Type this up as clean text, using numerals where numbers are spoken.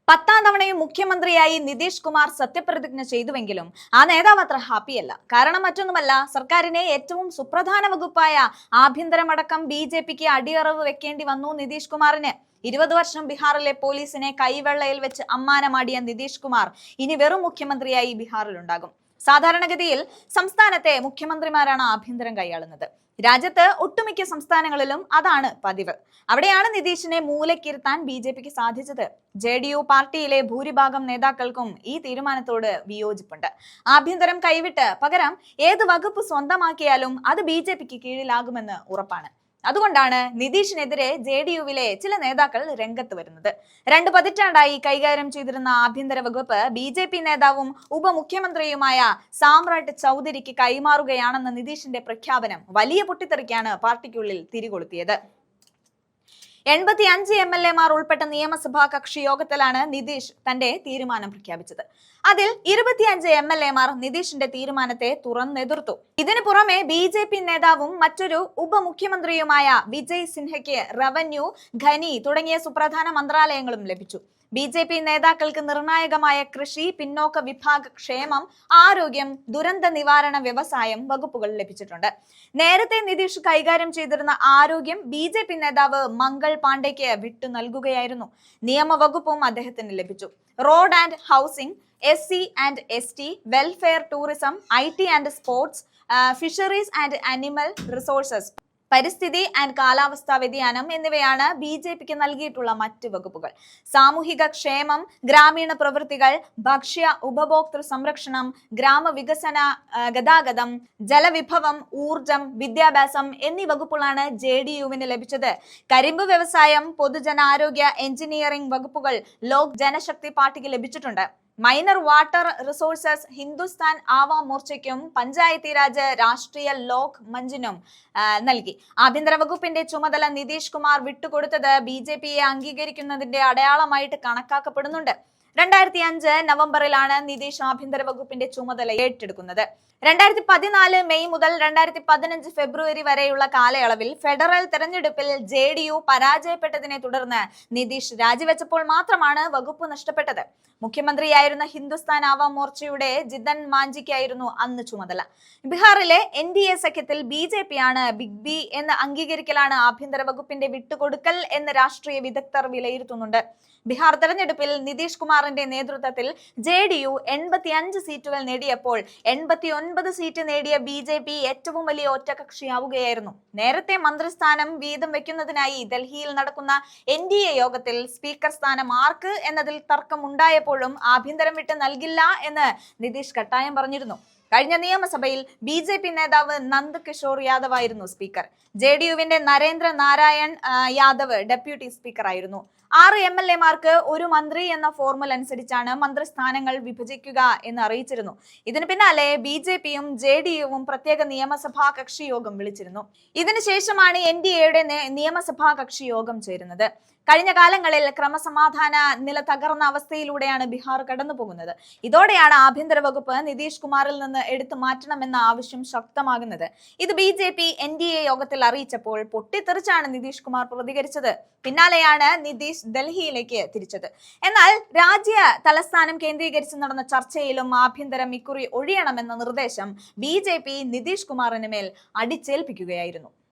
10ാം തവണയും മുഖ്യമന്ത്രിയായി നിതീഷ് കുമാർ സത്യപ്രതിജ്ഞ ചെയ്തുവെങ്കിലും ആ നേതാവ് അത്ര ഹാപ്പിയല്ല. കാരണം മറ്റൊന്നുമല്ല, സർക്കാരിനെ ഏറ്റവും സുപ്രധാന വകുപ്പായ ആഭ്യന്തരമടക്കം ബി.ജെ.പിക്ക് അടിയറവ് വെക്കേണ്ടി വന്നു നിതീഷ് കുമാറിന്. 20 വർഷം ബീഹാറിലെ പോലീസിനെ കൈവെള്ളയിൽ വെച്ച് അമ്മാനമാടിയ നിതീഷ് കുമാർ ഇനി വെറും മുഖ്യമന്ത്രിയായി ബീഹാറിലുണ്ടാകും. സാധാരണഗതിയിൽ സംസ്ഥാനത്തെ മുഖ്യമന്ത്രിമാരാണ് ആഭ്യന്തരം കൈയാളുന്നത്. രാജ്യത്ത് ഒട്ടുമിക്ക സംസ്ഥാനങ്ങളിലും അതാണ് പതിവ്. അവിടെയാണ് നിതീഷിനെ മൂലക്കിരുത്താൻ ബി.ജെ.പിക്ക് സാധിച്ചത്. ജെ.ഡി.യു പാർട്ടിയിലെ ഭൂരിഭാഗം നേതാക്കൾക്കും ഈ തീരുമാനത്തോട് വിയോജിപ്പുണ്ട്. ആഭ്യന്തരം കൈവിട്ട് പകരം ഏത് വകുപ്പ് സ്വന്തമാക്കിയാലും അത് ബി.ജെ.പിക്ക് കീഴിലാകുമെന്ന് ഉറപ്പാണ്. അതുകൊണ്ടാണ് നിതീഷിനെതിരെ ജെ.ഡി.യുവിലെ ചില നേതാക്കൾ രംഗത്ത് വരുന്നത്. 2 പതിറ്റാണ്ടായി കൈകാര്യം ചെയ്തിരുന്ന ആഭ്യന്തര വകുപ്പ് ബി.ജെ.പി നേതാവും ഉപമുഖ്യമന്ത്രിയുമായ സാമ്രാട്ട് ചൗധരിക്ക് കൈമാറുകയാണെന്ന നിതീഷിന്റെ പ്രഖ്യാപനം വലിയ പൊട്ടിത്തെറിക്കാണ് പാർട്ടിക്കുള്ളിൽ തിരികൊളുത്തിയത്. 85 എം.എൽ.എമാർ ഉൾപ്പെട്ട നിയമസഭാ കക്ഷി യോഗത്തിലാണ് നിതീഷ് തന്റെ തീരുമാനം പ്രഖ്യാപിച്ചത്. അതിൽ 25 എം.എൽ.എമാർ നിതീഷിന്റെ തീരുമാനത്തെ തുറന്നെതിർത്തു. ഇതിനു പുറമെ ബി.ജെ.പി നേതാവും മറ്റൊരു ഉപമുഖ്യമന്ത്രിയുമായ വിജയ് സിൻഹയ്ക്ക് റവന്യൂ, ഖനി തുടങ്ങിയ സുപ്രധാന മന്ത്രാലയങ്ങളും ലഭിച്ചു. ബി.ജെ.പി നേതാക്കൾക്ക് നിർണായകമായ കൃഷി, പിന്നോക്ക വിഭാഗ ക്ഷേമം, ആരോഗ്യം, ദുരന്ത നിവാരണ, വ്യവസായം വകുപ്പുകൾ ലഭിച്ചിട്ടുണ്ട്. നേരത്തെ നിതീഷ് കൈകാര്യം ചെയ്തിരുന്ന ആരോഗ്യം ബി.ജെ.പി നേതാവ് മംഗൾ പാണ്ഡെയ്ക്ക് വിട്ടു നൽകുകയായിരുന്നു. നിയമവകുപ്പും അദ്ദേഹത്തിന് ലഭിച്ചു. Road and housing, SC&ST, welfare, tourism, IT and sports, fisheries and animal resources, പരിസ്ഥിതി ആൻഡ് കാലാവസ്ഥാ വ്യതിയാനം എന്നിവയാണ് ബി.ജെ.പിക്ക് നൽകിയിട്ടുള്ള മറ്റ് വകുപ്പുകൾ. സാമൂഹിക ക്ഷേമം, ഗ്രാമീണ പ്രവൃത്തികൾ, ഭക്ഷ്യ ഉപഭോക്തൃ സംരക്ഷണം, ഗ്രാമവികസന, ഗതാഗതം, ജലവിഭവം, ഊർജം, വിദ്യാഭ്യാസം എന്നീ വകുപ്പുകളാണ് ജെ.ഡി.യുവിന് ലഭിച്ചത്. കരിമ്പ് വ്യവസായം, പൊതുജനാരോഗ്യ, എഞ്ചിനീയറിംഗ് വകുപ്പുകൾ ലോക് ജനശക്തി പാർട്ടിക്ക് ലഭിച്ചിട്ടുണ്ട്. മൈനർ വാട്ടർ റിസോഴ്സസ് ഹിന്ദുസ്ഥാൻ ആവാം മോർച്ചയ്ക്കും പഞ്ചായത്തി രാജ് രാഷ്ട്രീയ ലോക് മഞ്ചിനും നൽകി. ആഭ്യന്തര വകുപ്പിന്റെ ചുമതല നിതീഷ് കുമാർ വിട്ടുകൊടുത്തത് ബി.ജെ.പിയെ അംഗീകരിക്കുന്നതിന്റെ അടയാളമായിട്ട് കണക്കാക്കപ്പെടുന്നുണ്ട്. 2005 നവംബറിലാണ് നിതീഷ് ആഭ്യന്തര വകുപ്പിന്റെ ചുമതല ഏറ്റെടുക്കുന്നത്. 2014 മെയ് മുതൽ 2015 ഫെബ്രുവരി വരെയുള്ള കാലയളവിൽ ഫെഡറൽ തെരഞ്ഞെടുപ്പിൽ ജെ.ഡി.യു പരാജയപ്പെട്ടതിനെ തുടർന്ന് നിതീഷ് രാജിവെച്ചപ്പോൾ മാത്രമാണ് വകുപ്പ് നഷ്ടപ്പെട്ടത്. മുഖ്യമന്ത്രിയായിരുന്ന ഹിന്ദുസ്ഥാൻ ആവാം മോർച്ചയുടെ ജിതൻ മാഞ്ചിക്കായിരുന്നു അന്ന് ചുമതല. ബീഹാറിലെ NDA സഖ്യത്തിൽ ബി.ജെ.പിയാണ് ബിഗ് ബി എന്ന് അംഗീകരിക്കലാണ് ആഭ്യന്തര വകുപ്പിന്റെ വിട്ടുകൊടുക്കൽ എന്ന് രാഷ്ട്രീയ വിദഗ്ധർ വിലയിരുത്തുന്നുണ്ട്. ബീഹാർ തെരഞ്ഞെടുപ്പിൽ നിതീഷ് കുമാറിന്റെ നേതൃത്വത്തിൽ ജെ.ഡി.യു 85 സീറ്റുകൾ നേടിയപ്പോൾ 89 സീറ്റ് നേടിയ ബി.ജെ.പി ഏറ്റവും വലിയ ഒറ്റകക്ഷിയാവുകയായിരുന്നു. നേരത്തെ മന്ത്രിസ്ഥാനം വീതം വെക്കുന്നതിനായി ഡൽഹിയിൽ നടക്കുന്ന NDA യോഗത്തിൽ സ്പീക്കർ സ്ഥാനം ആർക്ക് എന്നതിൽ തർക്കമുണ്ടായപ്പോഴും ആഭ്യന്തരം വിട്ട് നൽകില്ല എന്ന് നിതീഷ് കട്ടായം പറഞ്ഞിരുന്നു. കഴിഞ്ഞ നിയമസഭയിൽ ബി.ജെ.പി നേതാവ് നന്ദ് കിഷോർ യാദവ് ആയിരുന്നു സ്പീക്കർ. ജെ.ഡി.യുവിന്റെ നരേന്ദ്ര നാരായൺ യാദവ് ഡെപ്യൂട്ടി സ്പീക്കർ ആയിരുന്നു. 6 എം.എൽ.എമാർക്ക് ഒരു മന്ത്രി എന്ന ഫോർമുല അനുസരിച്ചാണ് മന്ത്രിസ്ഥാനങ്ങൾ വിഭജിക്കുക എന്ന് അറിയിച്ചിരുന്നു. ഇതിന് പിന്നാലെ ബി.ജെ.പിയും ജെ.ഡി.യുവും പ്രത്യേക നിയമസഭാ കക്ഷി യോഗം വിളിച്ചിരുന്നു. ഇതിനുശേഷമാണ് NDAയുടെ നിയമസഭാ കക്ഷി യോഗം ചേരുന്നത്. കഴിഞ്ഞ കാലങ്ങളിൽ ക്രമസമാധാന നില തകർന്ന അവസ്ഥയിലൂടെയാണ് ബീഹാർ കടന്നു പോകുന്നത്. ഇതോടെയാണ് ആഭ്യന്തര വകുപ്പ് നിതീഷ് കുമാറിൽ നിന്ന് എടുത്തു മാറ്റണമെന്ന ആവശ്യം ശക്തമാകുന്നത്. ഇത് ബി.ജെ.പി NDA യോഗത്തിൽ അറിയിച്ചപ്പോൾ പൊട്ടിത്തെറിച്ചാണ് നിതീഷ് കുമാർ പ്രതികരിച്ചത്. പിന്നാലെയാണ് നിതീഷ് ഡൽഹിയിലേക്ക് തിരിച്ചത്. എന്നാൽ രാജ്യ തലസ്ഥാനം കേന്ദ്രീകരിച്ച് നടന്ന ചർച്ചയിലും ആഭ്യന്തരം ഇക്കുറി ഒഴിയണമെന്ന നിർദ്ദേശം ബി.ജെ.പി നിതീഷ് കുമാറിന് മേൽ അടിച്ചേൽപ്പിക്കുകയായിരുന്നു.